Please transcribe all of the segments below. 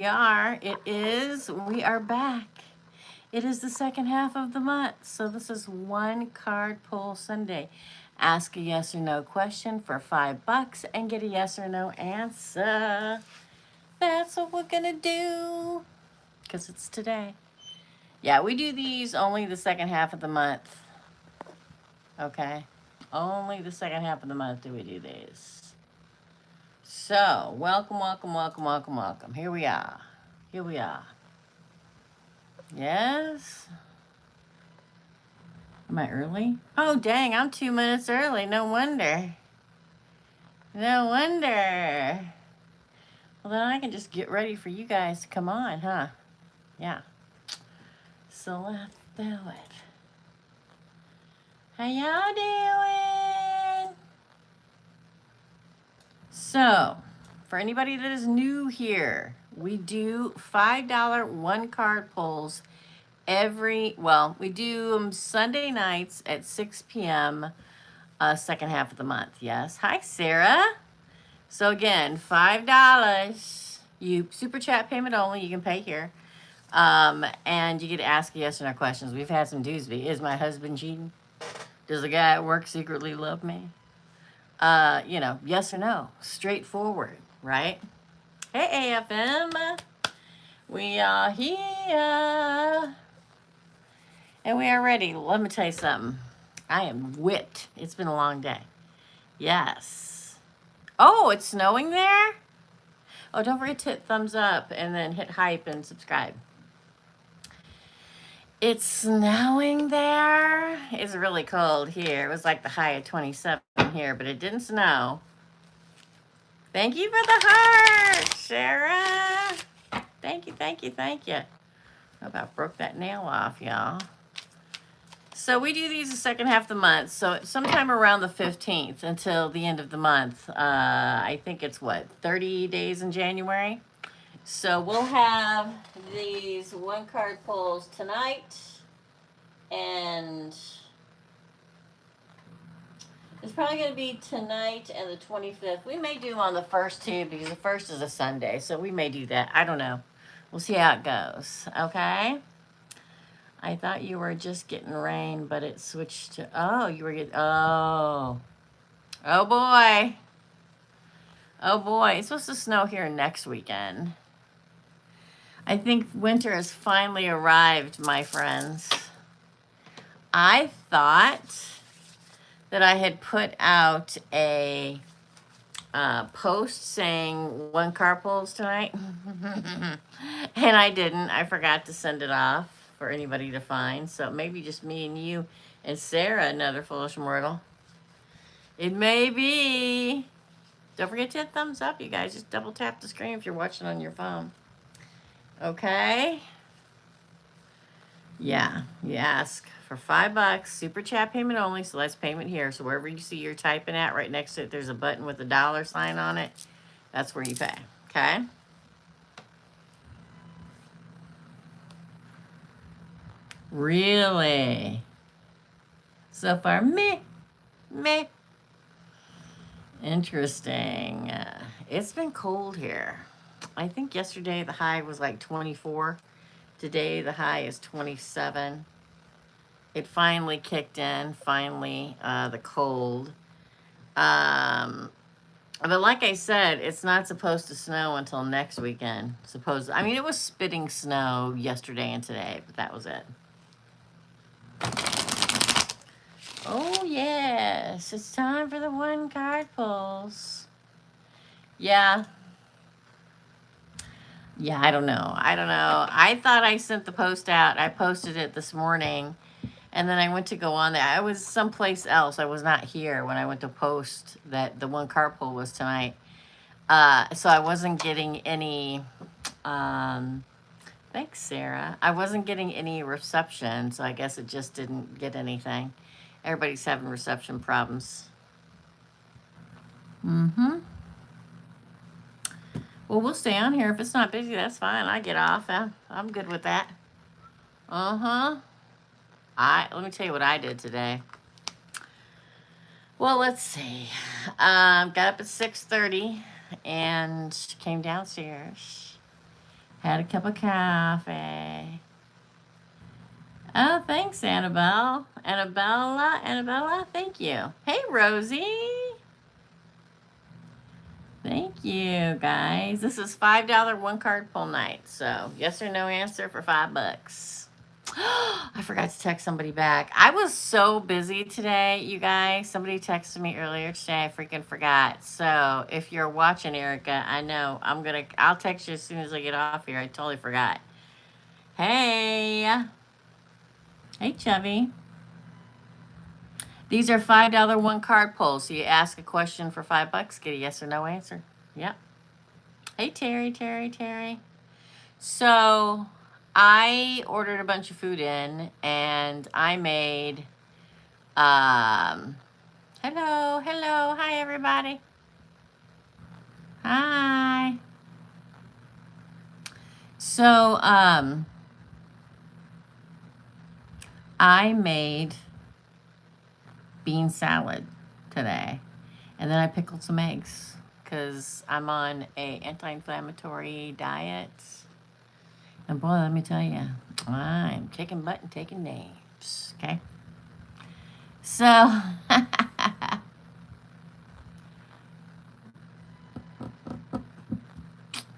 We are back. It is the second half of the month. So this is one card pull Sunday. Ask a yes or no question for $5 and get a yes or no answer. That's what we're gonna do. Because it's today. Yeah, we do these only the second half of the month. Okay? Only the second half of the month do we do these. So, welcome. Here we are. Yes. Am I early? Oh, dang, I'm 2 minutes early. No wonder. Well, then I can just get ready for you guys to come on, huh? Yeah. So let's do it. How y'all doing? So, for anybody that is new here, we do $5 one card pulls we do them Sunday nights at 6 p.m. Second half of the month. Yes. Hi, Sarah. So again, $5. You super chat payment only. You can pay here, and you get to ask yes or no questions. We've had some doozy. Is my husband cheating? Does the guy at work secretly love me? Yes or no. Straightforward, right? Hey, AFM. We are here. And we are ready. Let me tell you something. I am whipped. It's been a long day. Yes. Oh, it's snowing there? Oh, don't forget to hit thumbs up and then hit hype and subscribe. It's snowing there. It's really cold here. It was like the high of 27 here, but it didn't snow. Thank you for the heart, Sarah. Thank you. I about broke that nail off, y'all. So we do these the second half of the month. So sometime around the 15th until the end of the month. I think it's 30 days in January. So we'll have these one card pulls tonight. And it's probably going to be tonight and the 25th. We may do them on the first two because the first is a Sunday. So we may do that. I don't know. We'll see how it goes. Okay? I thought you were just getting rain, but it switched to, you were getting, oh boy. It's supposed to snow here next weekend. I think winter has finally arrived, my friends. I thought that I had put out a post saying one car pulls tonight. And I didn't. I forgot to send it off for anybody to find. So maybe just me and you and Sarah, another foolish mortal. It may be. Don't forget to hit thumbs up, you guys. Just double tap the screen if you're watching on your phone. Okay? Yeah, you ask for $5, super chat payment only, so that's payment here. So wherever you see you're typing at, right next to it, there's a button with a dollar sign on it. That's where you pay, okay? Really? So far, meh. Interesting. It's been cold here. I think yesterday the high was like 24. Today the high is 27. It finally kicked in, the cold. But like I said, it's not supposed to snow until next weekend. It was spitting snow yesterday and today, but that was it. Oh, yes. It's time for the one card pulls. Yeah. Yeah, I don't know. I thought I sent the post out. I posted it this morning. And then I went to go on there. I was someplace else. I was not here when I went to post that the one car pull was tonight. So I wasn't getting any... thanks, Sarah. I wasn't getting any reception, so I guess it just didn't get anything. Everybody's having reception problems. Well, we'll stay on here. If it's not busy, that's fine. I get off. I'm good with that. Let me tell you what I did today. Well, let's see. Got up at 6:30 and came downstairs. Had a cup of coffee. Oh, thanks, Annabelle. Annabella, thank you. Hey, Rosie. Thank you, guys. This is $5 one card pull night. So, yes or no answer for $5. I forgot to text somebody back. I was so busy today, you guys. Somebody texted me earlier today. I freaking forgot. So, if you're watching, Erica, I know I'll text you as soon as I get off here. I totally forgot. Hey. Hey, Chubby. These are $5 one card pulls. So you ask a question for $5, get a yes or no answer. Yep. Hey, Terry. So I ordered a bunch of food in and I made, hello. Hi, everybody. Hi. So, I made bean salad today. And then I pickled some eggs because I'm on a anti-inflammatory diet. And boy, let me tell you, I'm kicking butt and taking names. Okay. So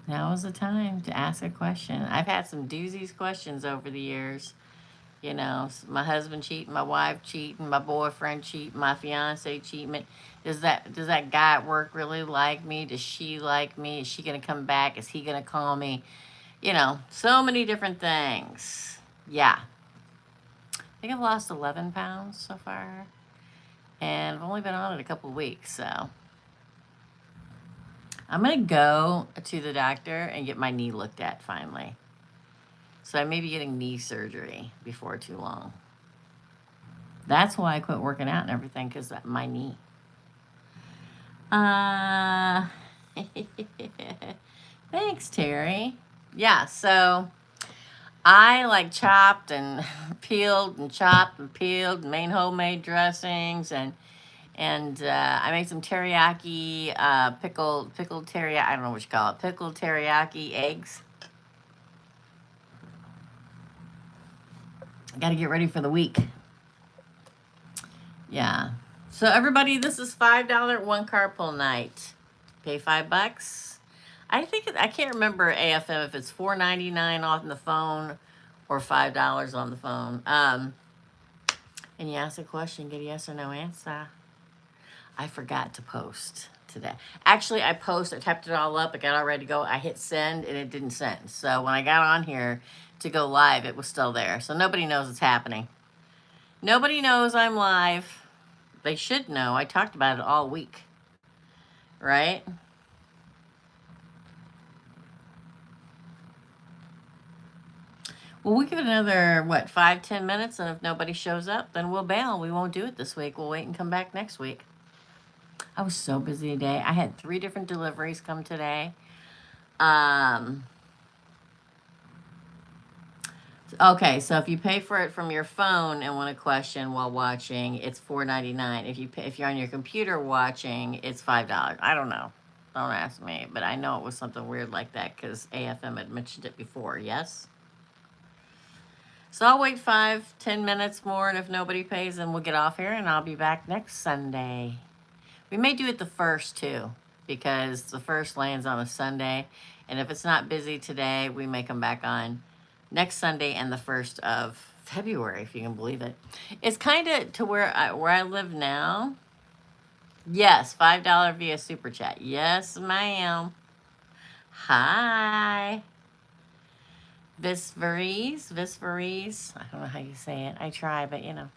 now is the time to ask a question. I've had some doozies questions over the years. You know, my husband cheating, my wife cheating, my boyfriend cheating, my fiance cheating. Does that guy at work really like me? Does she like me? Is she gonna come back? Is he gonna call me? You know, so many different things. Yeah. I think I've lost 11 pounds so far. And I've only been on it a couple of weeks, so I'm gonna go to the doctor and get my knee looked at finally. So I may be getting knee surgery before too long. That's why I quit working out and everything, because my knee. Thanks, Terry. Yeah, so I like chopped and peeled and chopped and peeled and made homemade dressings and I made some teriyaki pickled teriyaki. I don't know what you call it. Pickled teriyaki eggs. I got to get ready for the week. Yeah. So everybody, this is $5 one card pull night. Pay $5. I can't remember AFM if it's $4.99 on the phone or $5 on the phone. And you ask a question, get a yes or no answer. I forgot to post today. Actually, I typed it all up. I got all ready to go. I hit send and it didn't send. So when I got on here to go live, it was still there. So nobody knows it's happening. Nobody knows I'm live. They should know. I talked about it all week. Right? Well, we give it another, 5-10 minutes, and if nobody shows up, then we'll bail. We won't do it this week. We'll wait and come back next week. I was so busy today. I had 3 different deliveries come today. Okay, so if you pay for it from your phone and want a question while watching, it's $4.99. If you're on your computer watching, it's $5. I don't know. Don't ask me, but I know it was something weird like that because AFM had mentioned it before. Yes. So I'll wait 5-10 minutes more, and if nobody pays, then we'll get off here, and I'll be back next Sunday. We may do it the first too, because the first lands on a Sunday, and if it's not busy today, we may come back on next Sunday and the 1st of February, if you can believe it. It's kind of to where I live now. Yes, $5 via Super Chat. Yes, ma'am. Hi. Visvaries. I don't know how you say it. I try, but you know,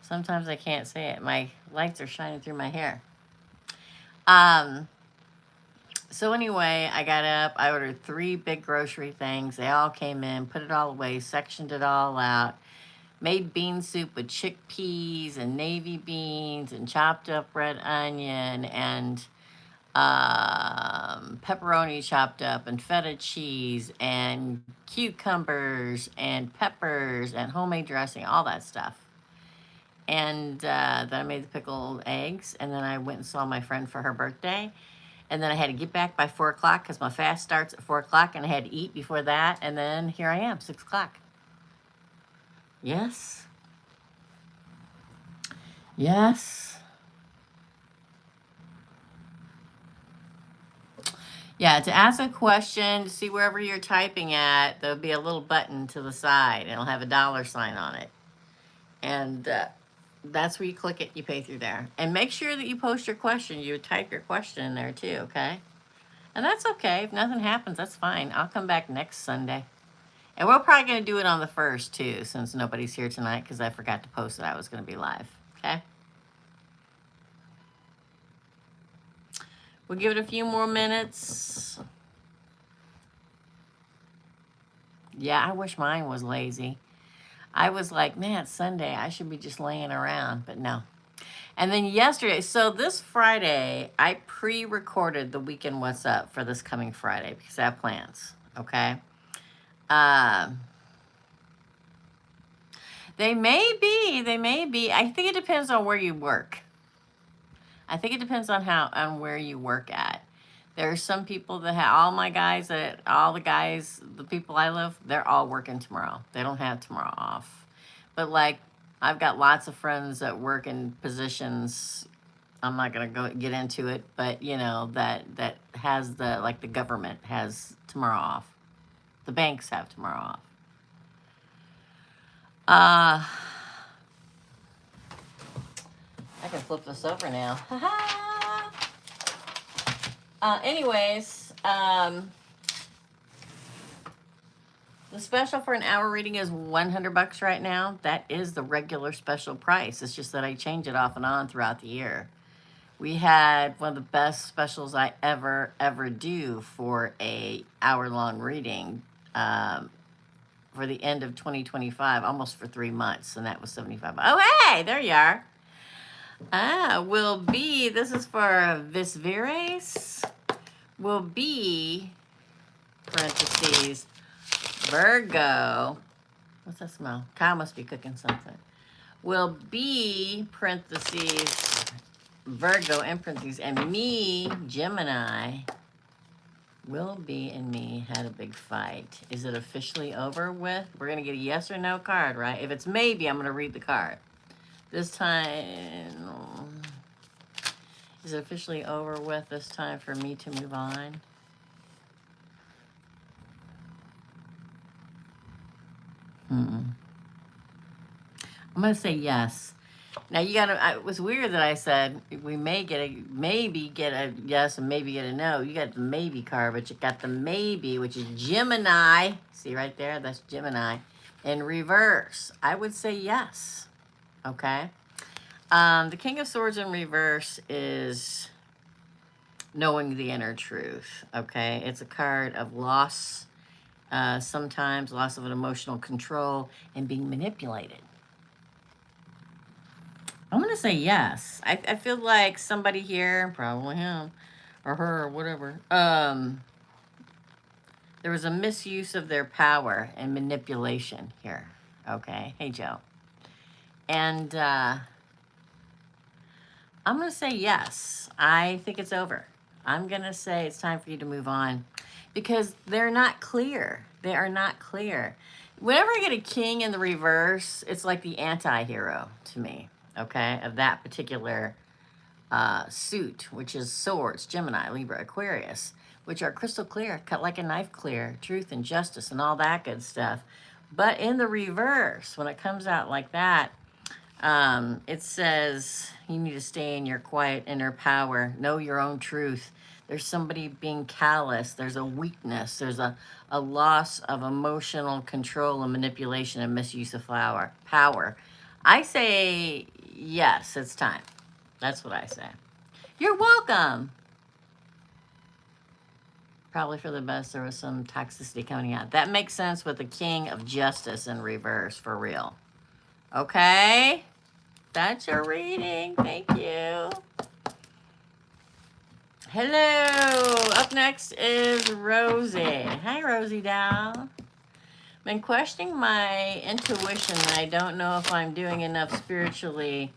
sometimes I can't say it. My lights are shining through my hair. So anyway, I got up, I ordered 3 big grocery things. They all came in, put it all away, sectioned it all out, made bean soup with chickpeas and navy beans and chopped up red onion and pepperoni chopped up and feta cheese and cucumbers and peppers and homemade dressing, all that stuff. And then I made the pickled eggs, and then I went and saw my friend for her birthday. And then I had to get back by 4 o'clock because my fast starts at 4 o'clock, and I had to eat before that. And then here I am, 6 o'clock. Yes. Yes. Yeah, to ask a question, to see wherever you're typing at, there'll be a little button to the side. It'll have a $sign on it. And that's where you click it, you pay through there. And make sure that you post your question. You type your question in there too, okay? And that's okay. If nothing happens, that's fine. I'll come back next Sunday. And we're probably going to do it on the 1st too, since nobody's here tonight, because I forgot to post that I was going to be live, okay? We'll give it a few more minutes. Yeah, I wish mine was lazy. I was like, man, it's Sunday. I should be just laying around, but no. And then yesterday, so this Friday, I pre-recorded the Weekend What's Up for this coming Friday because I have plans, okay? They may be. I think it depends on where you work. I think it depends on where you work at. There are some people that have the people I live, they're all working tomorrow. They don't have tomorrow off. But like, I've got lots of friends that work in positions, I'm not going to get into it, but you know, that has the government has tomorrow off. The banks have tomorrow off. I can flip this over now. Anyways, the special for an hour reading is $100 right now. That is the regular special price. It's just that I change it off and on throughout the year. We had one of the best specials I ever do for a hour-long reading for the end of 2025, almost for 3 months, and that was $75. Oh, hey, there you are. This is for Visvires, will be, parentheses, Virgo. What's that smell? Kyle must be cooking something. Will be, parentheses, Virgo, in parentheses, and me, Gemini, will be and me had a big fight. Is it officially over with? We're going to get a yes or no card, right? If it's maybe, I'm going to read the card. This time, is it officially over with this time for me to move on? I'm going to say yes. Now you gotta, it was weird that I said we maybe get a yes and maybe get a no. You got the maybe card, but you got the maybe, which is Gemini. See right there? That's Gemini. In reverse. I would say yes. Okay. The King of Swords in reverse is knowing the inner truth. Okay. It's a card of loss. Sometimes loss of an emotional control and being manipulated. I'm going to say yes. I feel like somebody here, probably him or her or whatever, there was a misuse of their power and manipulation here. Okay. Hey, Joe. And I'm going to say yes. I think it's over. I'm going to say it's time for you to move on because they're not clear. They are not clear. Whenever I get a king in the reverse, it's like the anti-hero to me. Okay, of that particular suit, which is swords, Gemini, Libra, Aquarius, which are crystal clear, cut like a knife clear, truth and justice and all that good stuff. But in the reverse, when it comes out like that, it says you need to stay in your quiet inner power, know your own truth. There's somebody being callous. There's a weakness. There's a loss of emotional control and manipulation and misuse of power. I say yes, it's time. That's what I say. You're welcome. Probably for the best. There was some toxicity coming out. That makes sense with the King of Justice in reverse, for real. Okay? That's your reading. Thank you. Hello. Up next is Rosie. Hi, Rosie doll. Been questioning my intuition. I don't know if I'm doing enough spiritually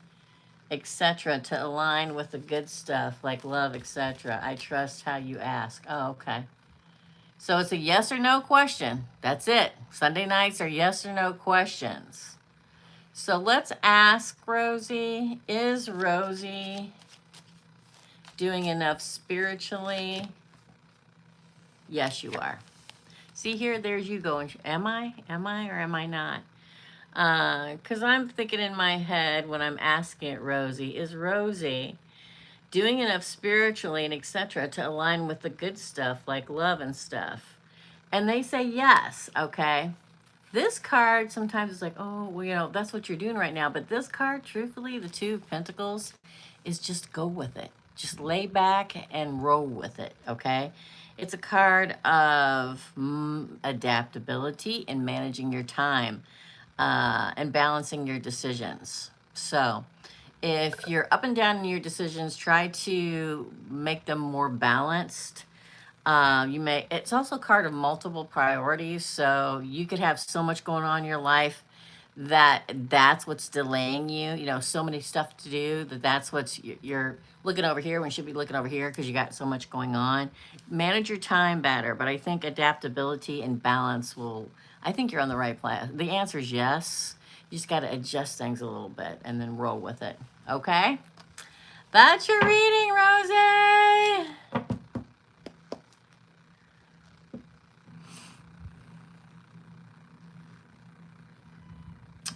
etc., to align with the good stuff like love, etc. I trust how you ask. Oh, okay. So it's a yes or no question. That's it. Sunday nights are yes or no questions. So let's ask Rosie, is Rosie doing enough spiritually? Yes, you are. See here, there's you going, am I, or am I not? Because I'm thinking in my head when I'm asking it, Rosie, is Rosie doing enough spiritually and etc. to align with the good stuff like love and stuff? And they say yes, okay? This card sometimes is like, oh, well, you know, that's what you're doing right now. But this card, truthfully, the Two of Pentacles, is just go with it. Just lay back and roll with it, okay? It's a card of adaptability and managing your time and balancing your decisions. So if you're up and down in your decisions, try to make them more balanced. It's also a card of multiple priorities. So you could have so much going on in your life that's what's delaying you. You know, so many stuff to do that's what's, you're looking over here when you should be looking over here because you got so much going on. Manage your time better. But I think adaptability and balance I think you're on the right path. The answer is yes. You just got to adjust things a little bit and then roll with it. Okay? That's your reading, Rosie.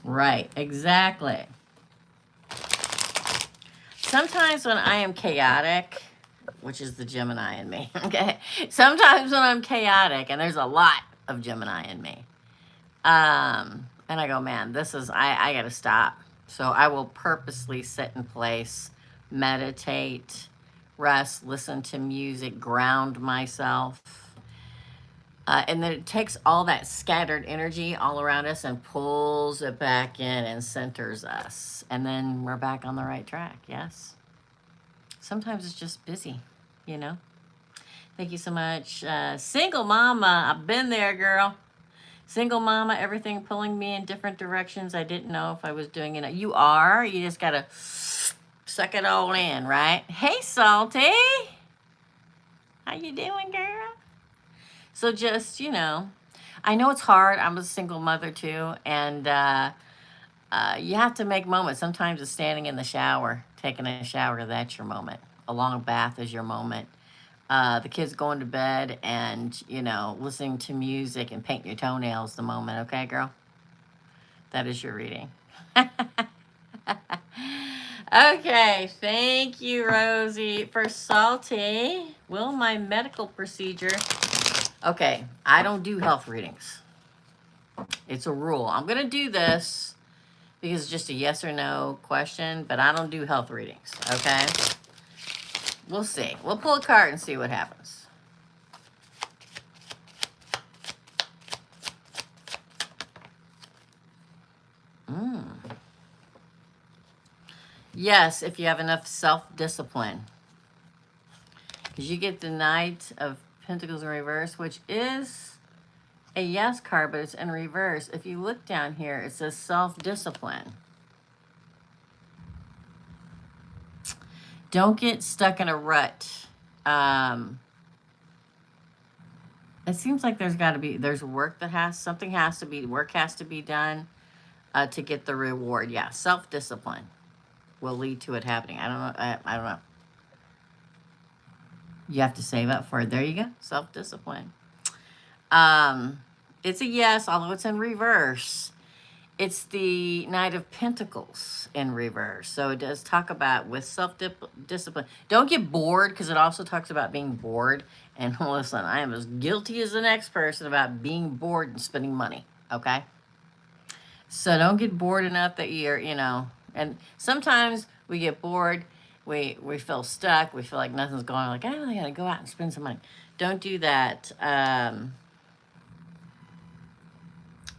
Right, exactly. Sometimes when I am chaotic, which is the Gemini in me, okay? Sometimes when I'm chaotic, and there's a lot of Gemini in me, and I go, man, I got to stop. So I will purposely sit in place, meditate, rest, listen to music, ground myself. And then it takes all that scattered energy all around us and pulls it back in and centers us. And then we're back on the right track, yes? Sometimes it's just busy, you know? Thank you so much. Single mama, I've been there, girl. Single mama, everything pulling me in different directions. I didn't know if I was doing it. You are. You just got to suck it all in, right? Hey, Salty. How you doing, girl? So just, you know, I know it's hard. I'm a single mother too. And you have to make moments. Sometimes it's standing in the shower, taking a shower. That's your moment. A long bath is your moment. The kids going to bed and, you know, listening to music and painting your toenails the moment. Okay, girl? That is your reading. Okay, thank you, Rosie. For Salty, will my medical procedure... Okay, I don't do health readings. It's a rule. I'm going to do this because it's just a yes or no question, but I don't do health readings, okay? We'll see. We'll pull a card and see what happens. Yes, if you have enough self-discipline. Because you get the Knight of Pentacles in reverse, which is a yes card, but it's in reverse. If you look down here, it says self-discipline. Don't get stuck in a rut. It seems like there's work work has to be done to get the reward. Yeah, self-discipline will lead to it happening. I don't know. I don't know. You have to save up for it. There you go. Self-discipline. It's a yes, although it's in reverse. It's the Knight of Pentacles in reverse. So it does talk about with self-discipline. Don't get bored, because it also talks about being bored. And listen, I am as guilty as the next person about being bored and spending money, okay? So don't get bored enough that you're, you know, and sometimes we get bored, we feel stuck, we feel like nothing's going on, like, I really gotta go out and spend some money. Don't do that.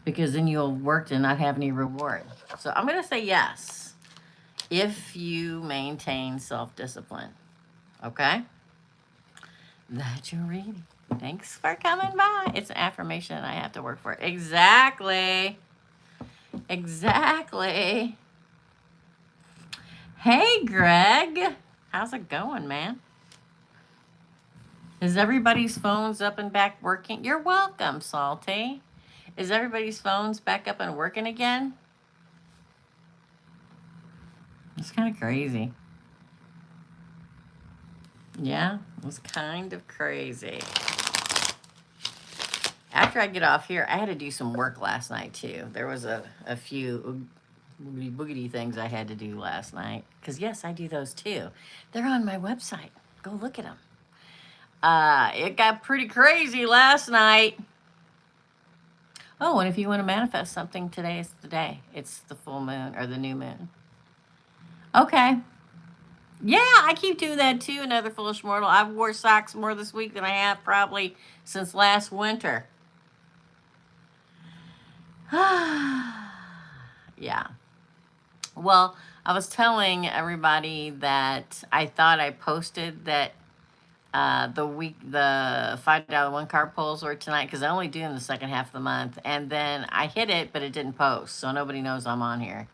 Because then you'll work to not have any reward. So I'm going to say yes, if you maintain self-discipline. Okay? That's your reading. Thanks for coming by. It's an affirmation I have to work for. Exactly. Exactly. Hey, Greg. How's it going, man? Is everybody's phones up and back working? You're welcome, Salty. Is everybody's phones back up and working again? It's kind of crazy. Yeah, it was kind of crazy. After I get off here, I had to do some work last night too. There was a few boogity things I had to do last night. Because, yes, I do those too. They're on my website. Go look at them. It got pretty crazy last night. Oh, and if you want to manifest something, today is the day. It's the full moon or the new moon. Okay. Yeah, I keep doing that too. Another foolish mortal. I've wore socks more this week than I have probably since last winter. Yeah. Well, I was telling everybody that I thought I posted that the $5 one card pulls were tonight because I only do them the second half of the month, and then I hit it, but it didn't post, so nobody knows I'm on here.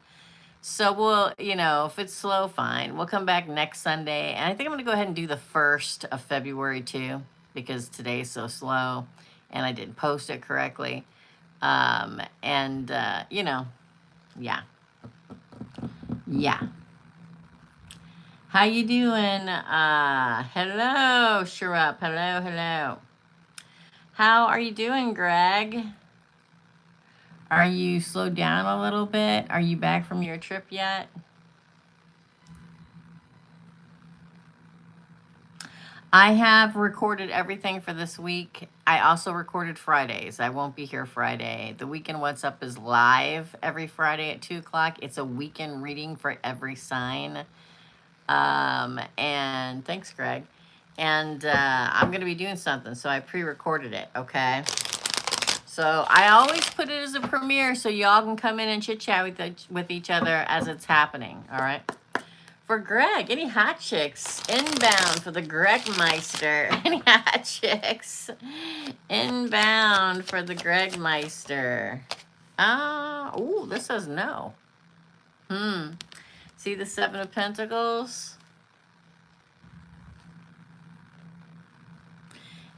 So we'll, if it's slow, fine. We'll come back next Sunday, and I think I'm gonna go ahead and do the 1st of February too, because today's so slow, and I didn't post it correctly. And yeah, yeah. How you doing? Hello, Sharap. Hello, hello. How are you doing, Greg? Are you slowed down a little bit? Are you back from your trip yet? I have recorded everything for this week. I also recorded Fridays. I won't be here Friday. The Weekend What's Up is live every Friday at 2 o'clock. It's a weekend reading for every sign. And thanks, Greg. And I'm going to be doing something, so I pre-recorded it, okay? So I always put it as a premiere so y'all can come in and chit-chat with each other as it's happening, all right? For Greg, any hot chicks inbound for the Greg Meister? Any hot chicks inbound for the Greg Meister? Oh, this says no. See the 7 of Pentacles?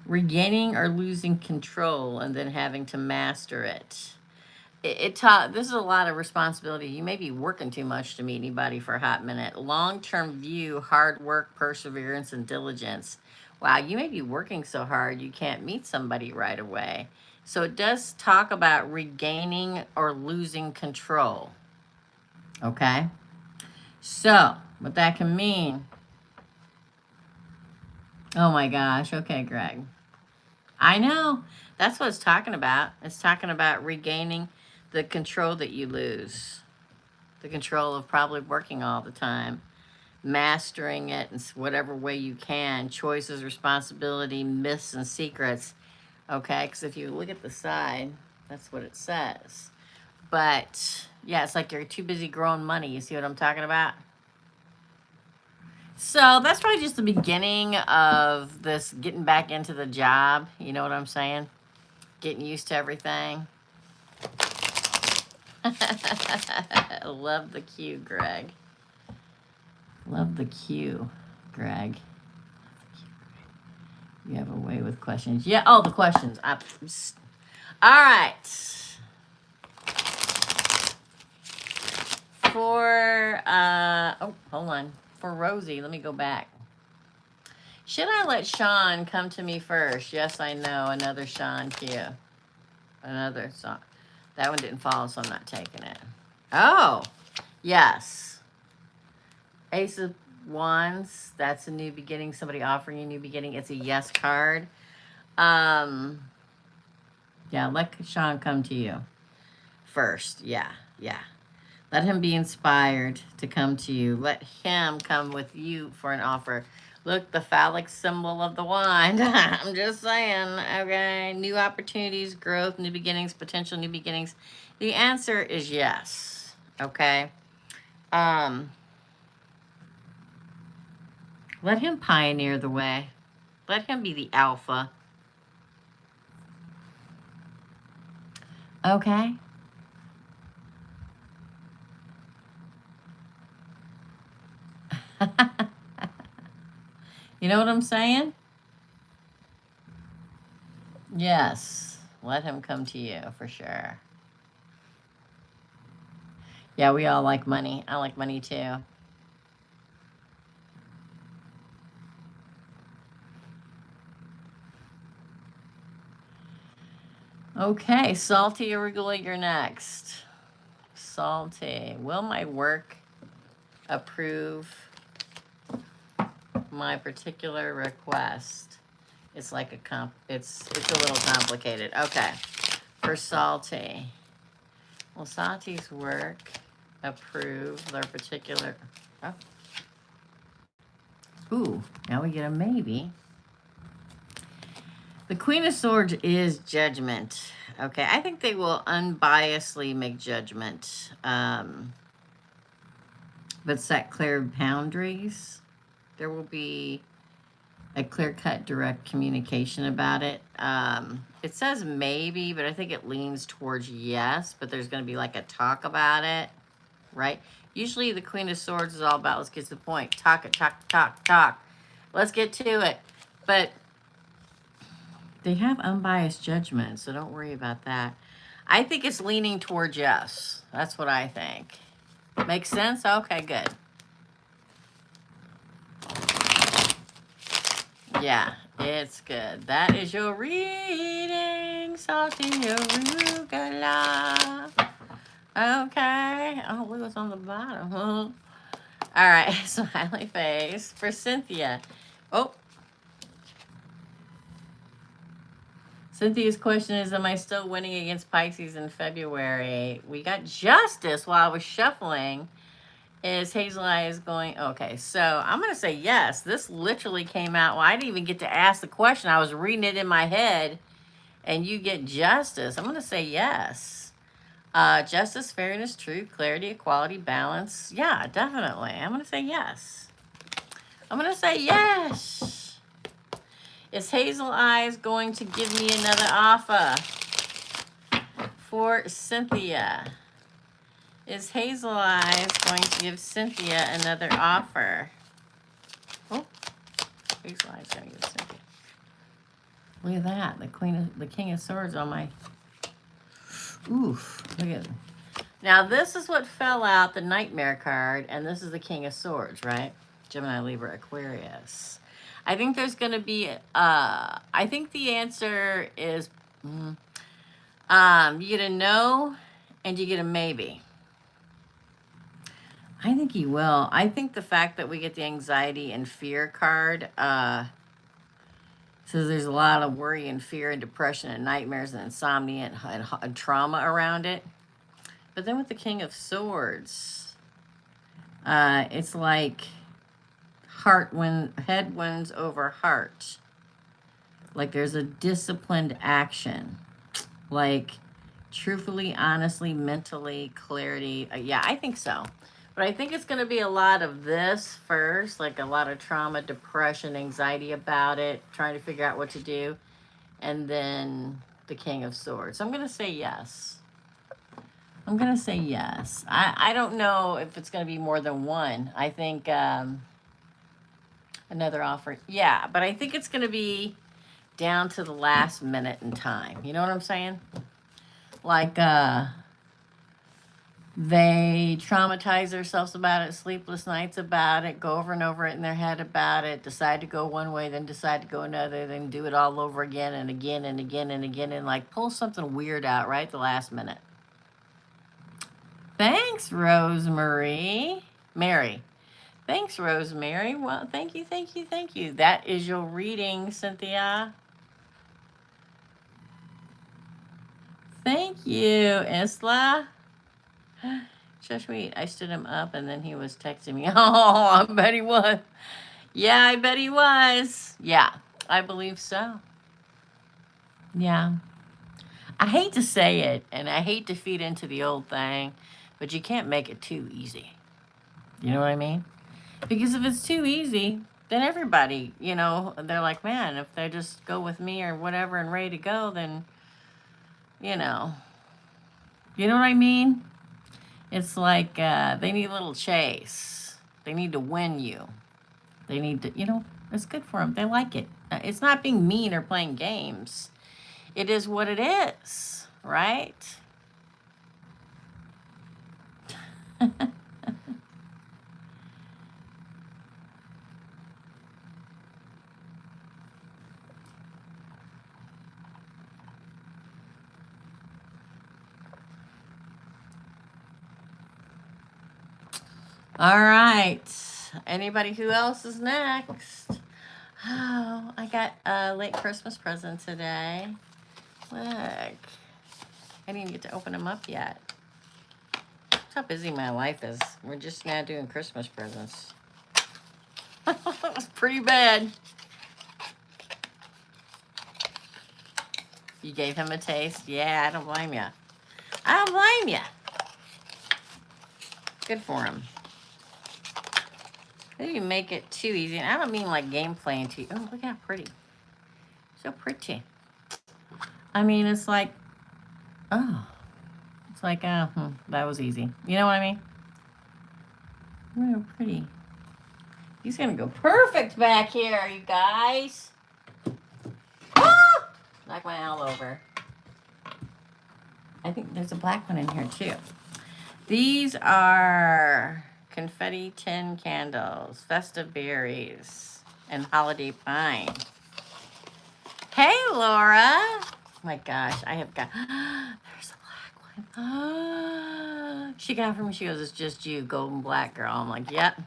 Regaining or losing control and then having to master it. This is a lot of responsibility. You may be working too much to meet anybody for a hot minute. Long-term view, hard work, perseverance, and diligence. Wow, you may be working so hard you can't meet somebody right away. So it does talk about regaining or losing control. Okay? So, what that can mean. Oh my gosh. Okay, Greg. I know. That's what it's talking about. It's talking about regaining the control that you lose. The control of probably working all the time, mastering it in whatever way you can, choices, responsibility, myths, and secrets. Okay, because if you look at the side, that's what it says. But yeah, it's like you're too busy growing money. You see what I'm talking about? So that's probably just the beginning of this getting back into the job. You know what I'm saying? Getting used to everything. Love the cue, Greg. Love the cue, Greg. You have a way with questions. Yeah, the questions. All right. For, hold on. For Rosie, let me go back. Should I let Sean come to me first? Yes, I know. Another Sean cue. Another song. That one didn't follow, so I'm not taking it. Oh, yes. Ace of Wands. That's a new beginning. Somebody offering you a new beginning. It's a yes card. Yeah, let Sean come to you first. Yeah. Let him be inspired to come to you. Let him come with you for an offer. Look, the phallic symbol of the wand. I'm just saying, okay? New opportunities, growth, new beginnings, potential new beginnings. The answer is yes, okay? Let him pioneer the way. Let him be the alpha. Okay? You know what I'm saying? Yes. Let him come to you for sure. Yeah, we all like money. I like money too. Okay, Salty Arugula, you're next. Salty. Will my work approve my particular request? It's like it's a little complicated. Okay. For Salty. Will Salty's work approve their particular oh. Ooh, now we get a maybe. The Queen of Swords is judgment. Okay, I think they will unbiasedly make judgment, but set clear boundaries. There will be a clear-cut, direct communication about it. It says maybe, but I think it leans towards yes, but there's going to be like a talk about it, right? Usually the Queen of Swords is all about, let's get to the point. Talk it, talk, talk, talk. Let's get to it. But they have unbiased judgment, so don't worry about that. I think it's leaning towards yes. That's what I think. Makes sense? Okay, good. Yeah, it's good. That is your reading, Salty Arugula. Okay. Oh, look what's on the bottom. All right, smiley face for Cynthia. Oh. Cynthia's question is, am I still winning against Pisces in February? We got Justice while I was shuffling. Is Hazel Eyes going? Okay, so I'm going to say yes. This literally came out. Well, I didn't even get to ask the question. I was reading it in my head, and you get Justice. I'm going to say yes. Justice, fairness, truth, clarity, equality, balance. Yeah, definitely. I'm going to say yes. I'm going to say yes. Is Hazel Eyes going to give me another offer for Cynthia? Is Hazel Eyes going to give Cynthia another offer? Oh, Hazel Eyes going to give Cynthia. Look at that. The King of Swords on my... Oof. Look at it. Now, this is what fell out, the Nightmare card, and this is the King of Swords, right? Gemini, Libra, Aquarius. I think there's going to be, I think the answer is, you get a no and you get a maybe. I think he will. I think the fact that we get the anxiety and fear card, says there's a lot of worry and fear and depression and nightmares and insomnia and trauma around it. But then with the King of Swords, it's like head wins over heart. Like there's a disciplined action. Like truthfully, honestly, mentally, clarity. Yeah, I think so. But I think it's going to be a lot of this first, like a lot of trauma, depression, anxiety about it, trying to figure out what to do. And then the King of Swords. So I'm going to say yes. I'm going to say yes. I don't know if it's going to be more than one. I think another offer. Yeah, but I think it's going to be down to the last minute in time. You know what I'm saying? Like, they traumatize themselves about it, sleepless nights about it, go over and over it in their head about it, decide to go one way, then decide to go another, then do it all over again and again and again and again, and like pull something weird out right at the last minute. Thanks, Rosemary. Mary. Thanks, Rosemary. Well, thank you, thank you, thank you. That is your reading, Cynthia. Thank you, Isla. So sweet. I stood him up and then he was texting me. Oh, I bet he was. Yeah, I bet he was. Yeah, I believe so. Yeah. I hate to say it, and I hate to feed into the old thing, but you can't make it too easy. You know what I mean? Because if it's too easy, then everybody, you know, they're like, man, if they just go with me or whatever and ready to go, then, you know what I mean? It's like they need a little chase. They need to win you. They need to, it's good for them. They like it. It's not being mean or playing games. It is what it is, right? All right. Anybody who else is next? Oh, I got a late Christmas present today. Look. I didn't get to open them up yet. That's how busy my life is. We're just now doing Christmas presents. That was pretty bad. You gave him a taste? Yeah, I don't blame you. I don't blame you. Good for him. They didn't make it too easy. And I don't mean like game playing too. Oh, look how pretty. So pretty. I mean, it's like, oh. It's like, that was easy. You know what I mean? Real pretty. He's going to go perfect back here, you guys. Ah! Knock my owl over. I think there's a black one in here, too. These are confetti tin candles, festive berries, and holiday pine. Hey, Laura. Oh, my gosh. I have got... There's a black one. She got from me. She goes, it's just you, golden black girl. I'm like, yep.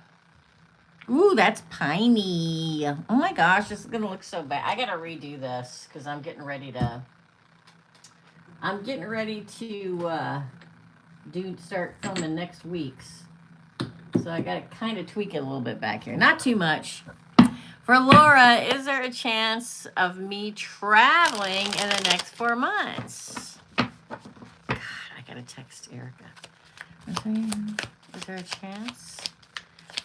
Ooh, that's piney. Oh, my gosh. This is going to look so bad. I got to redo this because I'm getting ready to... start filming next week's. So I got to kind of tweak it a little bit back here. Not too much. For Laura, is there a chance of me traveling in the next 4 months? God, I got to text Erica. Is there a chance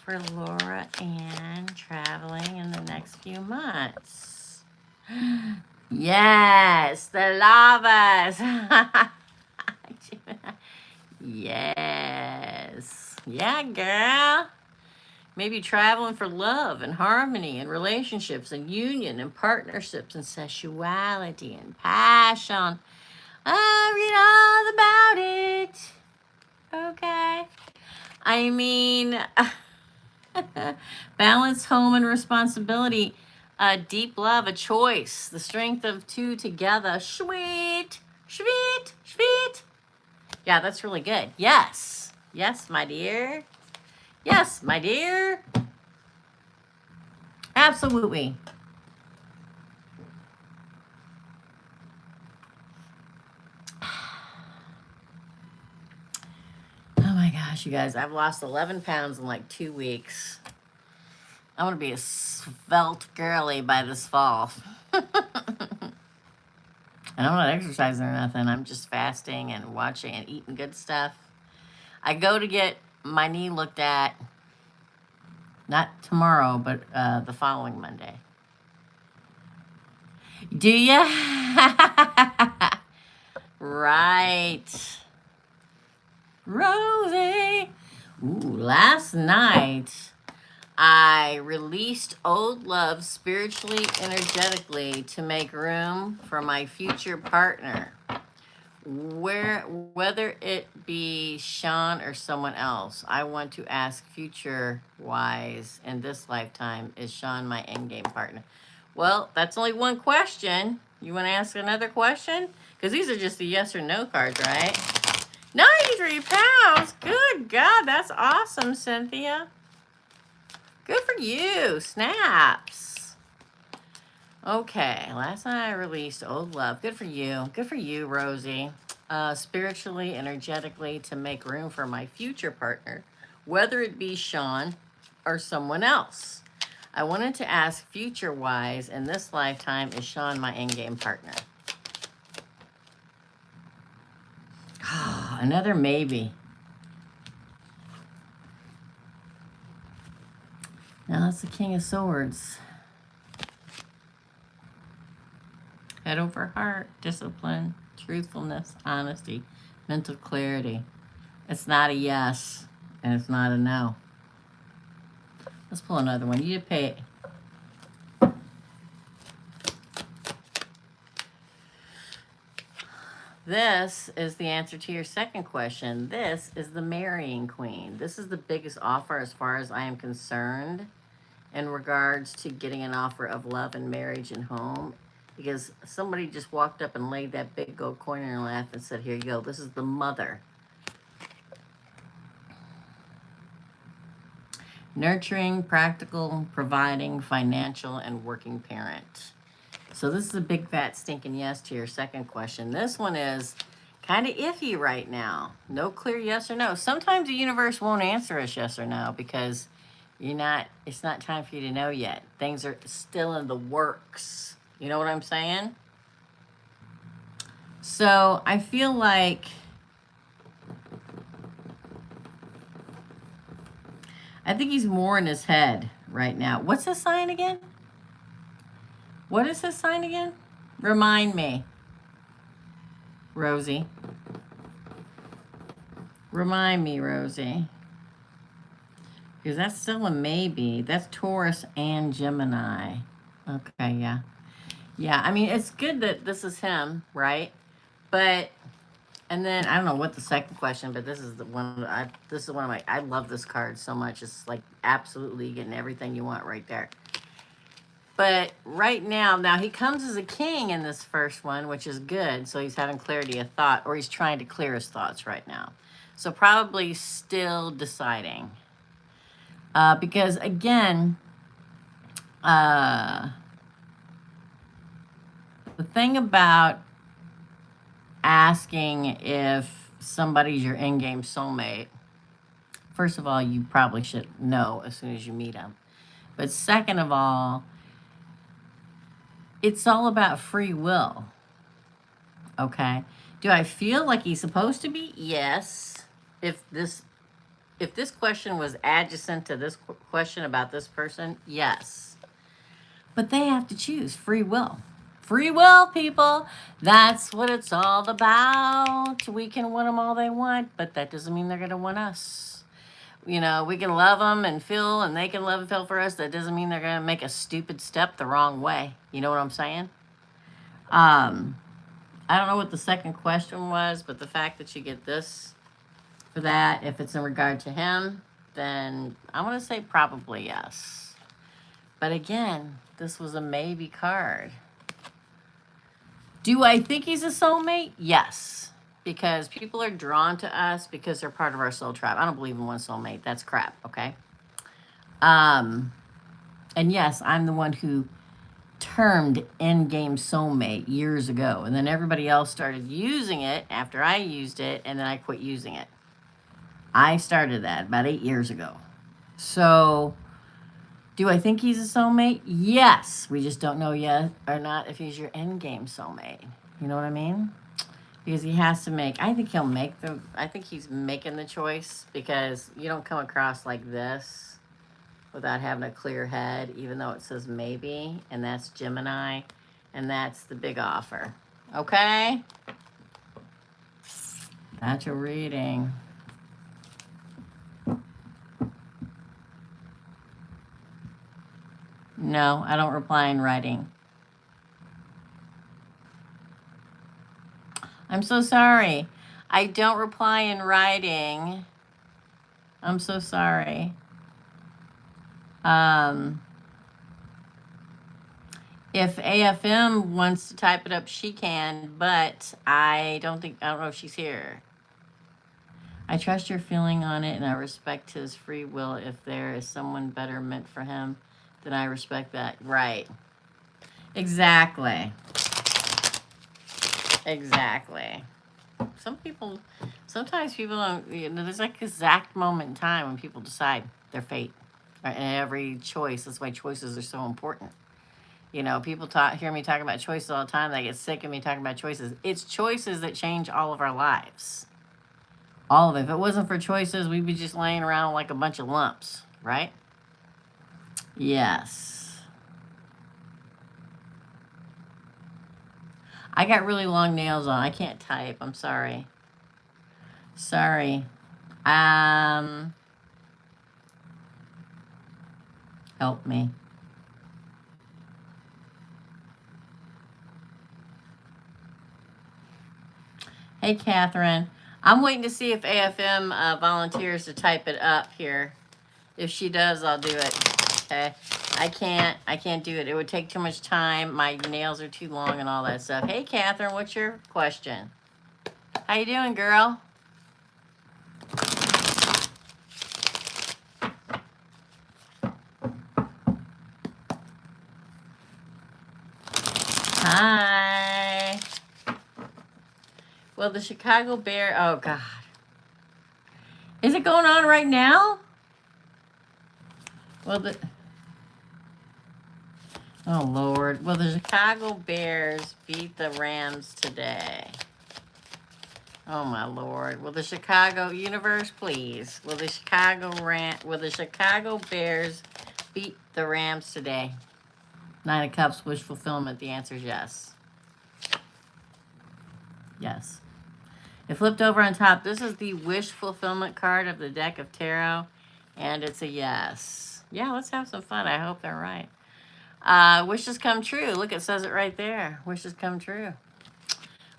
for Laura Ann traveling in the next few months? Yes, the lavas. Yes. Yeah, girl. Maybe traveling for love and harmony and relationships and union and partnerships and sexuality and passion. I read all about it. Okay. I mean, balance, home, and responsibility. Deep love, a choice. The strength of two together. Sweet. Sweet. Sweet. Yeah, that's really good. Yes. Yes, my dear. Yes, my dear. Absolutely. Oh my gosh, you guys. I've lost 11 pounds in like 2 weeks. I'm going to be a svelte girly by this fall. And I'm not exercising or nothing. I'm just fasting and watching and eating good stuff. I go to get my knee looked at, not tomorrow, but the following Monday. Do ya? Right. Rosie. Ooh, last night I released old love spiritually, energetically to make room for my future partner. Whether it be Sean or someone else, I want to ask future wise in this lifetime, is Sean my endgame partner? Well, that's only one question. You want to ask another question? Because these are just the yes or no cards, right? 93 pounds. Good God, that's awesome, Cynthia. Good for you. Snaps. Okay, last night I released Old Love. Good for you. Good for you, Rosie. Spiritually, energetically, to make room for my future partner, whether it be Sean or someone else. I wanted to ask future-wise, in this lifetime, is Sean my endgame partner? Another maybe. Now that's the King of Swords. Head over heart, discipline, truthfulness, honesty, mental clarity. It's not a yes, and it's not a no. Let's pull another one. You pay. This is the answer to your second question. This is the marrying queen. This is the biggest offer as far as I am concerned in regards to getting an offer of love and marriage and home, because somebody just walked up and laid that big gold coin in her lap and said, here you go. This is the mother. Nurturing, practical, providing, financial, and working parent. So this is a big fat stinking yes to your second question. This one is kind of iffy right now. No clear yes or no. Sometimes the universe won't answer us yes or no because it's not time for you to know yet. Things are still in the works. You know what I'm saying? So I feel like I think he's more in his head right now. What's his sign again? What is his sign again? Remind me, Rosie. Remind me, Rosie. Because that's still a maybe. That's Taurus and Gemini. Okay, yeah. Yeah, I mean, it's good that this is him, right? But, and then, I don't know what the second question, but this is the one, this is one of my, I love this card so much. It's like absolutely getting everything you want right there. But right now he comes as a king in this first one, which is good. So he's having clarity of thought, or he's trying to clear his thoughts right now. So probably still deciding. Because again, the thing about asking if somebody's your in-game soulmate, first of all, you probably should know as soon as you meet them. But second of all, it's all about free will. Okay. Do I feel like he's supposed to be? Yes. If this question was adjacent to this question about this person, yes. But they have to choose free will. Free will, people. That's what it's all about. We can want them all they want, but that doesn't mean they're going to want us. You know, we can love them and feel, and they can love and feel for us. That doesn't mean they're going to make a stupid step the wrong way. You know what I'm saying? I don't know what the second question was, but the fact that you get this for that, if it's in regard to him, then I'm going to say probably yes. But again, this was a maybe card. Do I think he's a soulmate? Yes. Because people are drawn to us because they're part of our soul tribe. I don't believe in one soulmate. That's crap, okay? And yes, I'm the one who termed in-game soulmate years ago. And then everybody else started using it after I used it, and then I quit using it. I started that about 8 years ago. So, do I think he's a soulmate? Yes. We just don't know yet or not if he's your end-game soulmate. You know what I mean? Because he has to make, I think he's making the choice, because you don't come across like this without having a clear head, even though it says maybe, and that's Gemini, and that's the big offer. Okay? That's your reading. No, I don't reply in writing. I'm so sorry. I don't reply in writing. I'm so sorry. If AFM wants to type it up, she can, but I don't know if she's here. I trust your feeling on it, and I respect his free will. If there is someone better meant for him, then I respect that. Right. Exactly. Exactly. Sometimes people don't, there's like exact moment in time when people decide their fate. Right? And every choice, that's why choices are so important. You know, people hear me talk about choices all the time. They get sick of me talking about choices. It's choices that change all of our lives. All of it. If it wasn't for choices, we'd be just laying around like a bunch of lumps, right? Yes. I got really long nails on. I can't type. I'm sorry. Sorry. Help me. Hey, Catherine. I'm waiting to see if AFM volunteers to type it up here. If she does, I'll do it. Okay. I can't do it. It would take too much time. My nails are too long and all that stuff. Hey, Catherine, what's your question? How you doing, girl? Hi. Well, the Chicago Bear. Oh God. Is it going on right now? Well, the. Oh Lord. Will the Chicago Bears beat the Rams today? Oh my Lord. Will the Chicago universe please? Will the Chicago Bears beat the Rams today? Nine of Cups, wish fulfillment. The answer is yes. Yes. It flipped over on top. This is the wish fulfillment card of the deck of tarot, and it's a yes. Yeah, let's have some fun. I hope they're right. Wishes come true. Look, it says it right there. Wishes come true.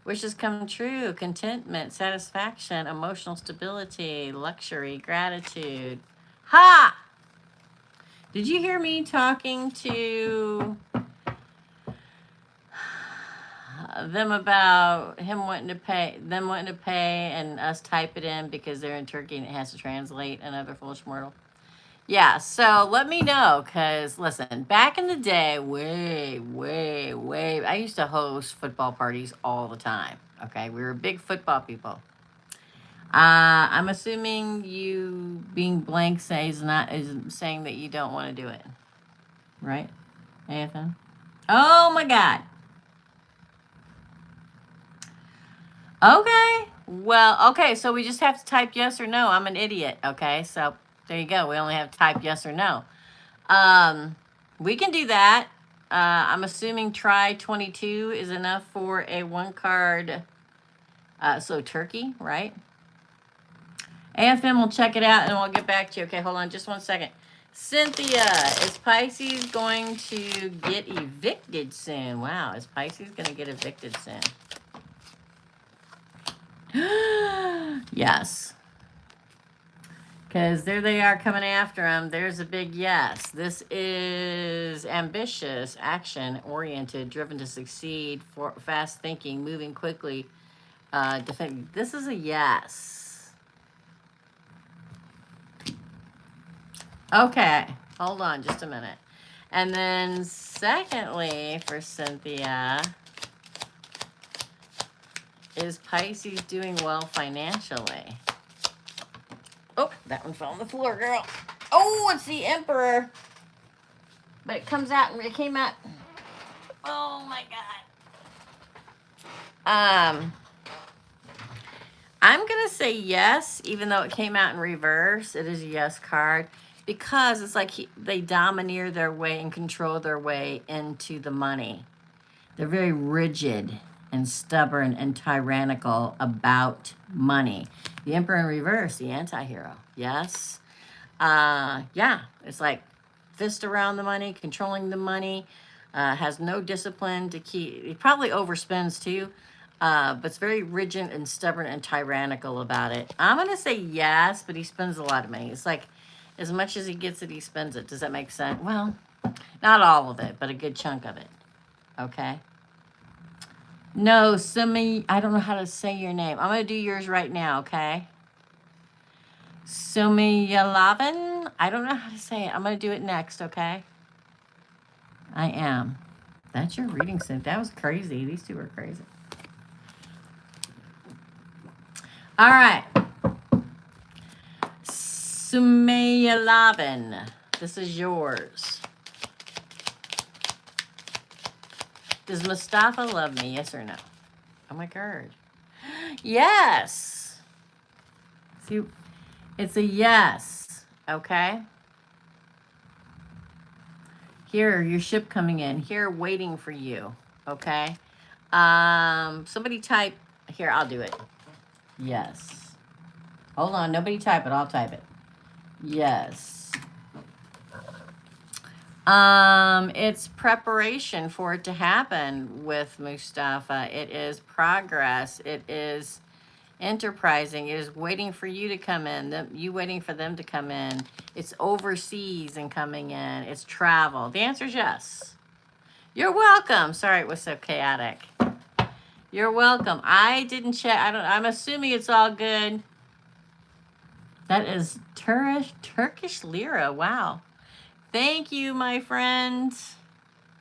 Wishes come true. Contentment, satisfaction, emotional stability, luxury, gratitude. Ha! Did you hear me talking to them about them wanting to pay, and us type it in because they're in Turkey and it has to translate another foolish mortal? Yeah, so let me know, because listen, back in the day, way, I used to host football parties all the time. Okay, we were big football people. I'm assuming you being blank is saying that you don't want to do it, right, AFM? Oh my God. Okay. Well, okay, so we just have to type yes or no. I'm an idiot. Okay, so there you go. We only have to type yes or no. We can do that. I'm assuming try 22 is enough for a one card. So Turkey, right? AFM will check it out and we'll get back to you. Okay, hold on just 1 second. Cynthia, is Pisces going to get evicted soon? Wow, is Pisces going to get evicted soon? Yes. Because there they are coming after him. There's a big yes. This is ambitious, action-oriented, driven to succeed, fast thinking, moving quickly. This is a yes. Okay, hold on just a minute. And then secondly, for Cynthia, is Pisces doing well financially? Oh, that one fell on the floor, girl. Oh, it's the Emperor. But it comes out and it came out. Oh my God. I'm gonna say yes, even though it came out in reverse. It is a yes card because it's like they domineer their way and control their way into the money. They're very rigid and stubborn and tyrannical about money. The Emperor in reverse, the anti-hero. Yes. Yeah, it's like fist around the money, controlling the money, has no discipline to keep. He probably overspends too, but it's very rigid and stubborn and tyrannical about it. I'm going to say yes, but he spends a lot of money. It's like as much as he gets it, he spends it. Does that make sense? Well, not all of it, but a good chunk of it. Okay. No, Simi, I don't know how to say your name. I'm going to do yours right now, okay? Sumiyalavin? I don't know how to say it. I'm going to do it next, okay? I am. That's your reading, Sim. That was crazy. These two were crazy. All right. Sumiyalavin. This is yours. Does Mustafa love me? Yes or no? Oh my God. Yes. See, it's a yes. Okay. Here, your ship coming in. Here, waiting for you. Okay. Somebody type. Here, I'll do it. Yes. Hold on. Nobody type it. I'll type it. Yes. It's preparation for it to happen with Mustafa. It is progress. It is enterprising. It is waiting for you to come in. You waiting for them to come in. It's overseas and coming in. It's travel. The answer is yes. You're welcome. Sorry it was so chaotic. You're welcome. I didn't check. I'm assuming it's all good. That is Turkish lira. Wow. Thank you, my friends.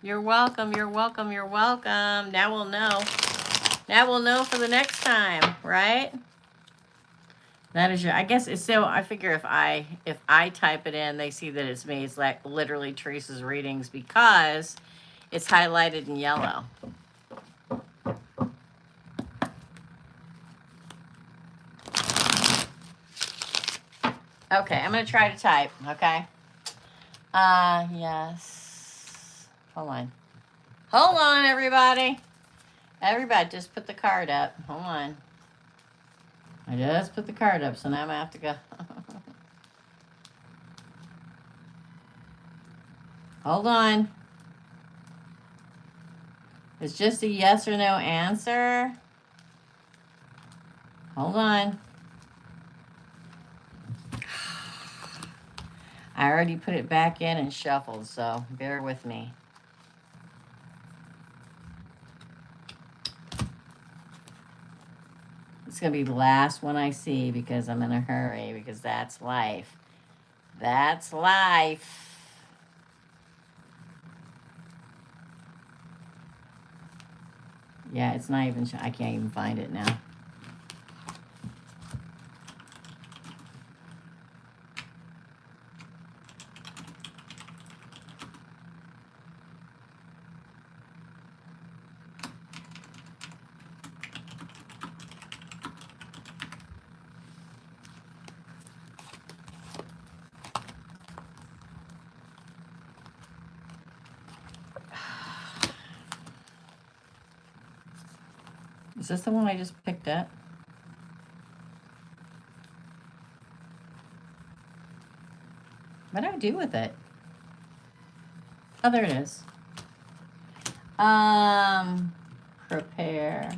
You're welcome. You're welcome. You're welcome. Now we'll know. Now we'll know for the next time, right? That is your, I guess it's so, I figure if I type it in, they see that it's me. It's like literally Teresa's readings because it's highlighted in yellow. Okay, I'm going to try to type, okay? Yes. Hold on. Hold on, everybody. Everybody, just put the card up. Hold on. I just put the card up, so now I'm going to have to go. Hold on. It's just a yes or no answer. Hold on. I already put it back in and shuffled, so bear with me. It's going to be the last one I see because I'm in a hurry, because that's life. That's life. Yeah, it's not even, I can't even find it now. Is this the one I just picked up? What do I do with it? Oh, there it is. Prepare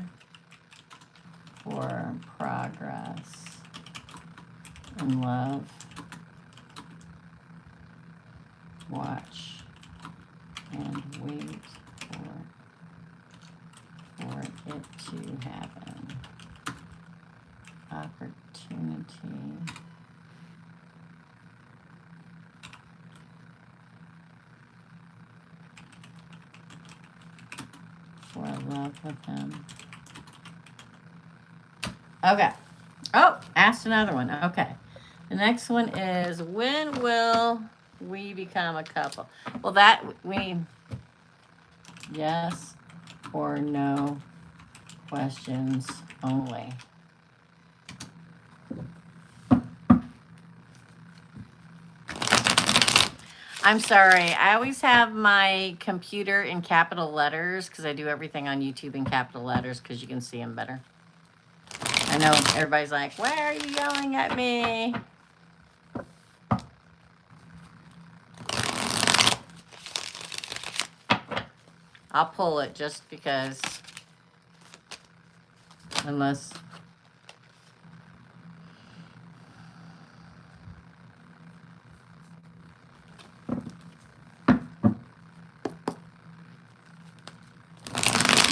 for progress in love. Watch and wait for it to happen. Opportunity for love with him. Okay. Oh, asked another one. Okay. The next one is, when will we become a couple? Well, that we yes or no questions only. I'm sorry. I always have my computer in capital letters because I do everything on YouTube in capital letters because you can see them better. I know everybody's like, why are you yelling at me? I'll pull it just because, unless...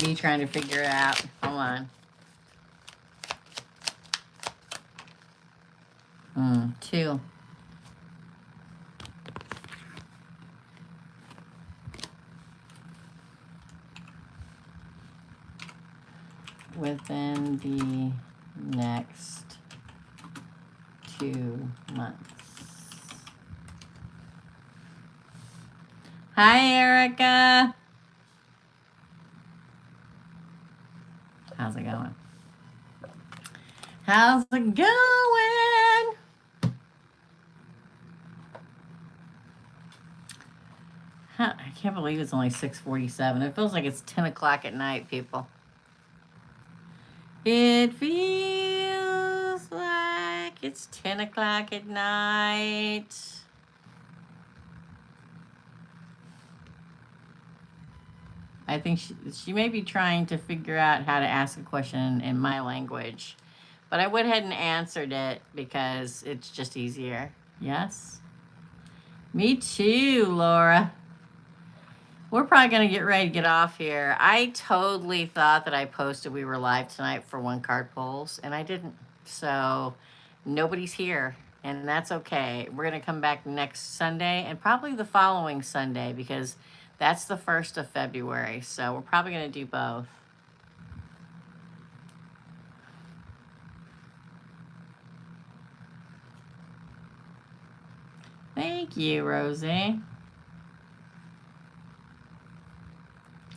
me trying to figure it out. Hold on. 2. Within the next 2 months. Hi, Erica. How's it going? How's it going? I can't believe it's only 6:47. It feels like it's 10 o'clock at night, people. It feels like it's 10 o'clock at night. I think she may be trying to figure out how to ask a question in my language. But I went ahead and answered it because it's just easier. Yes? Me too, Laura. We're probably going to get ready to get off here. I totally thought that I posted we were live tonight for one card pulls, and I didn't. So nobody's here, and that's okay. We're going to come back next Sunday and probably the following Sunday because that's the 1st of February. So we're probably going to do both. Thank you, Rosie.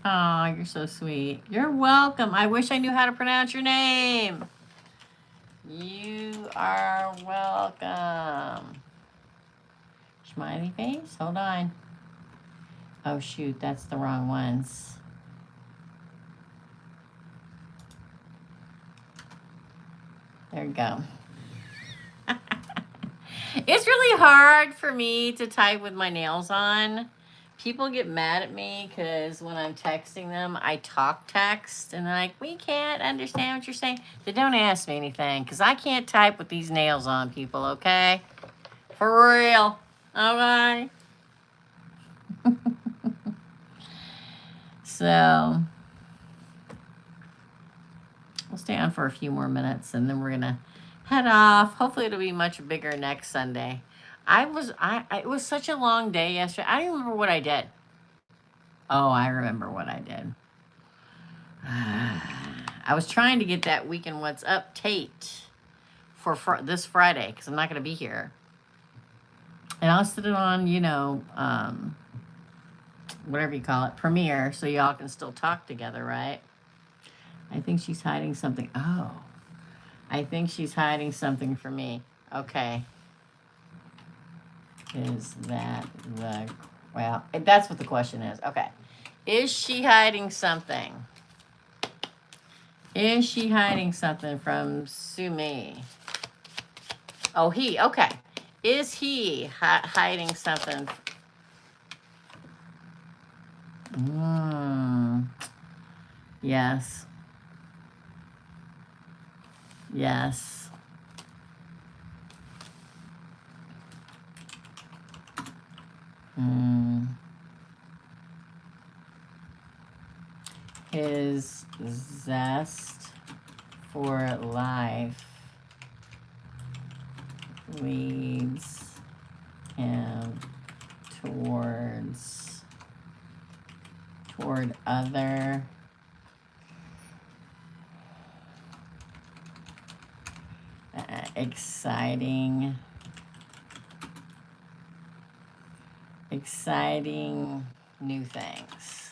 Oh, you're so sweet. You're welcome. I wish I knew how to pronounce your name. You are welcome. Smiley face? Hold on. Oh, shoot. That's the wrong ones. There you go. It's really hard for me to type with my nails on. People get mad at me because when I'm texting them, I talk text, and they're like, we can't understand what you're saying. They don't ask me anything because I can't type with these nails on, people, okay? For real. Okay? So, we'll stay on for a few more minutes, and then we're going to head off. Hopefully it'll be much bigger next Sunday. It was such a long day yesterday. I don't remember what I did. Oh, I remember what I did. I was trying to get that Weekend What's Up Tate for this Friday because I'm not going to be here. And I'll sit it on, whatever you call it, Premiere, so y'all can still talk together, right? I think she's hiding something. Oh, I think she's hiding something from me. Okay. Is that well, that's what the question is. Okay. Is she hiding something? Is she hiding something from Sumi? Oh, okay. Is he hiding something? Yes. Yes. His zest for life leads him toward other exciting new things.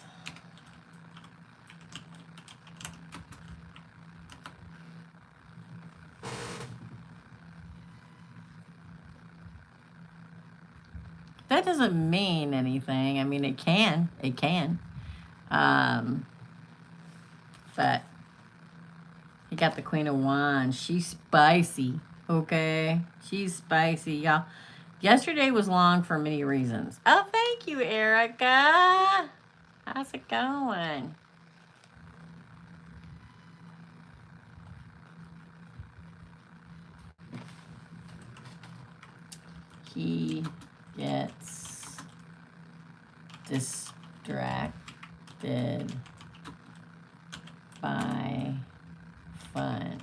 That doesn't mean anything. I mean, it can. But he got the Queen of Wands. She's spicy, okay? She's spicy, y'all. Yesterday was long for many reasons. Oh, thank you, Erica. How's it going? He gets distracted by fun.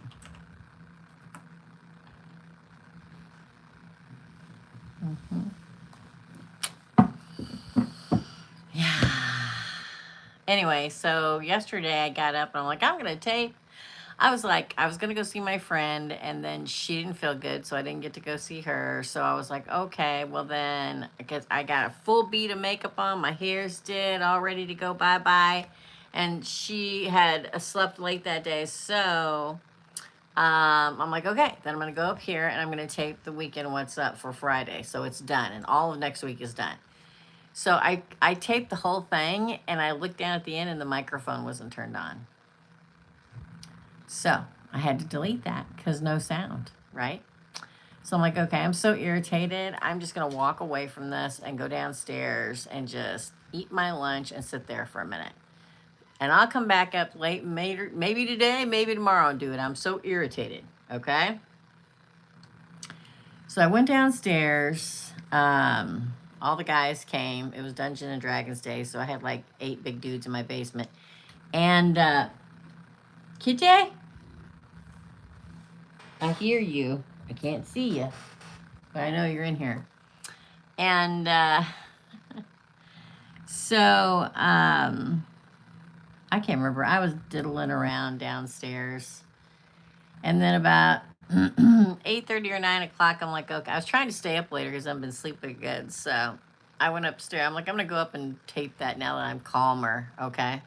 Yeah. Anyway, so yesterday I got up and I'm like, I'm going to tape. I was going to go see my friend, and then she didn't feel good, so I didn't get to go see her. So I was like, okay, well then, I guess I got a full beat of makeup on, my hair's did, all ready to go bye-bye. And she had slept late that day, so I'm like, okay, then I'm going to go up here, and I'm going to tape the Weekend What's Up for Friday. So it's done, and all of next week is done. So I taped the whole thing, and I looked down at the end, and the microphone wasn't turned on. So I had to delete that because no sound, right? So I'm like, okay, I'm so irritated. I'm just going to walk away from this and go downstairs and just eat my lunch and sit there for a minute. And I'll come back up late, maybe today, maybe tomorrow and do it. I'm so irritated, okay? So I went downstairs. All the guys came. It was Dungeons and Dragons Day, so I had like 8 big dudes in my basement. And Kitty, I hear you. I can't see you, but I know you're in here. And so I can't remember. I was diddling around downstairs. And then about 8:30 or 9 o'clock, I'm like, okay. I was trying to stay up later because I've been sleeping good. So I went upstairs. I'm like, I'm going to go up and tape that now that I'm calmer. Okay.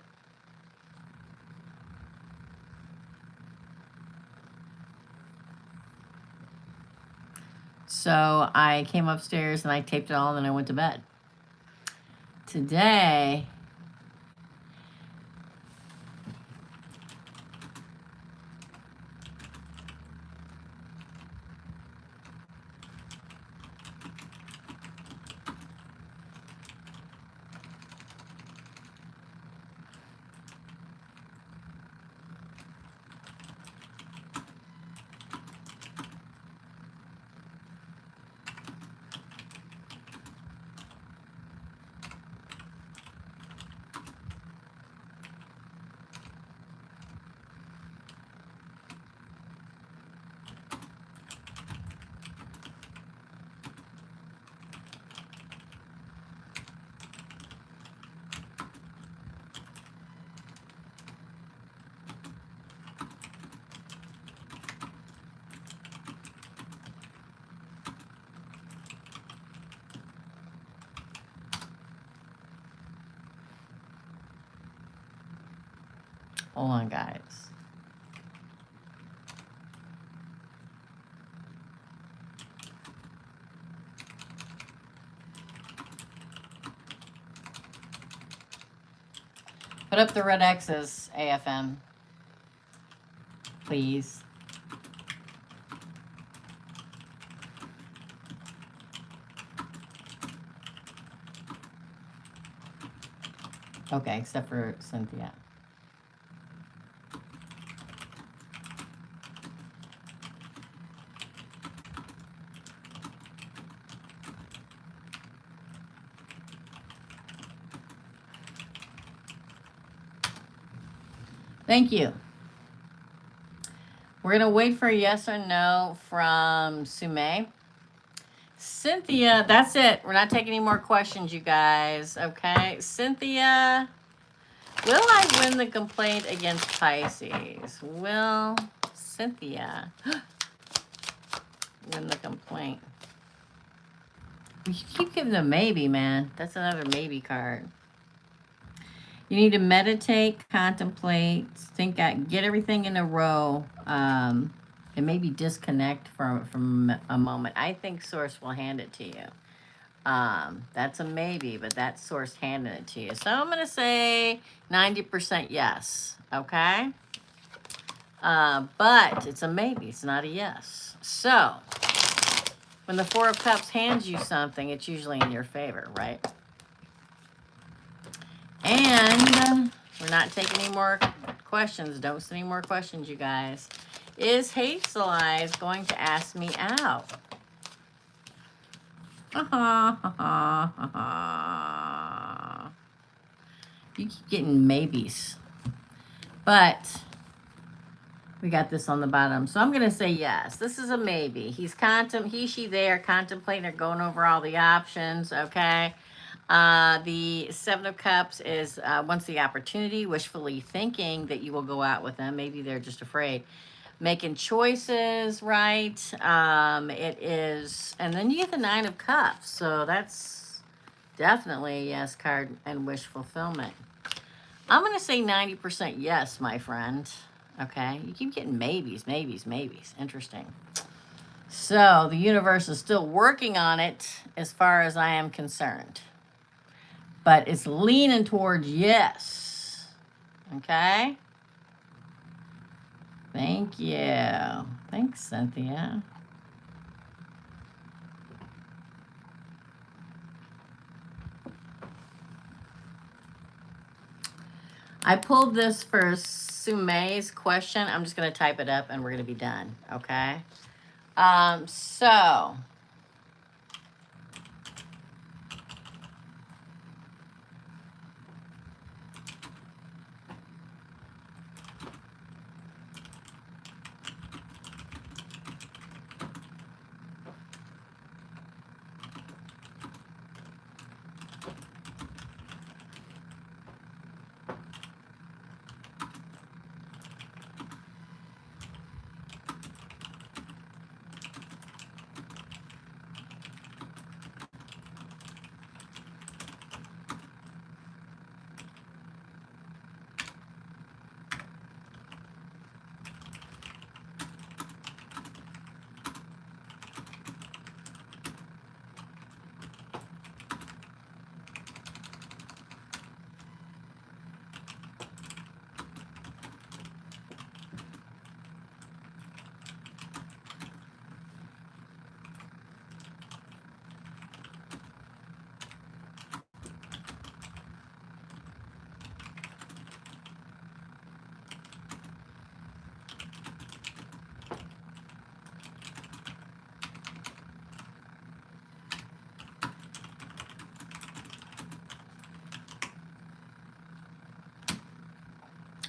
So I came upstairs and I taped it all and then I went to bed. Today, hold on, guys. Put up the red X's, AFM. Please. Okay, except for Cynthia. Thank you. We're going to wait for a yes or no from Sume. Cynthia, that's it. We're not taking any more questions, you guys. Okay. Cynthia, will I win the complaint against Pisces? Will Cynthia win the complaint? You keep giving them maybe, man. That's another maybe card. You need to meditate, contemplate, think out, get everything in a row, and maybe disconnect from a moment. I think Source will hand it to you. That's a maybe, but that Source handed it to you. So I'm going to say 90% yes, okay? But it's a maybe. It's not a yes. So when the Four of Cups hands you something, it's usually in your favor, right? And we're not taking any more questions. Don't send any more questions, you guys. Is Hazel Eyes going to ask me out? You keep getting maybes. But we got this on the bottom. So I'm going to say yes. This is a maybe. She there contemplating or going over all the options, okay? The Seven of Cups is once the opportunity, wishfully thinking that you will go out with them. Maybe they're just afraid. Making choices, right? It is, and then you get the Nine of Cups. So that's definitely a yes card and wish fulfillment. I'm going to say 90% yes, my friend. Okay? You keep getting maybes. Interesting. So the universe is still working on it as far as I am concerned. But it's leaning towards yes. Okay? Thank you. Thanks, Cynthia. I pulled this for Sumei's question. I'm just going to type it up and we're going to be done. Okay. So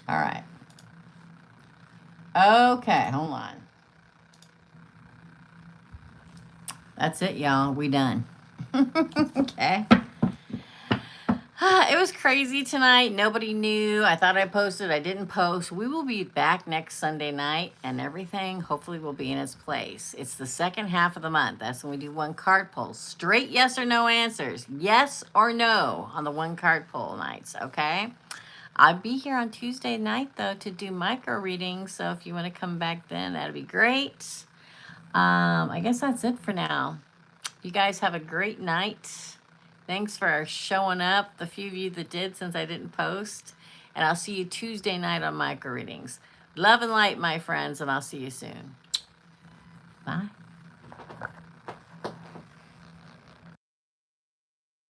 all right. Okay, hold on. That's it, y'all. We done. Okay. It was crazy tonight. Nobody knew. I thought I posted. I didn't post. We will be back next Sunday night and everything hopefully will be in its place. It's the second half of the month. That's when we do one card pull. Straight yes or no answers. Yes or no on the one card pull nights. Okay. I'll be here on Tuesday night though to do micro readings. So if you want to come back then, that'd be great. I guess that's it for now. You guys have a great night. Thanks for showing up, the few of you that did since I didn't post. And I'll see you Tuesday night on micro readings. Love and light, my friends, and I'll see you soon. Bye.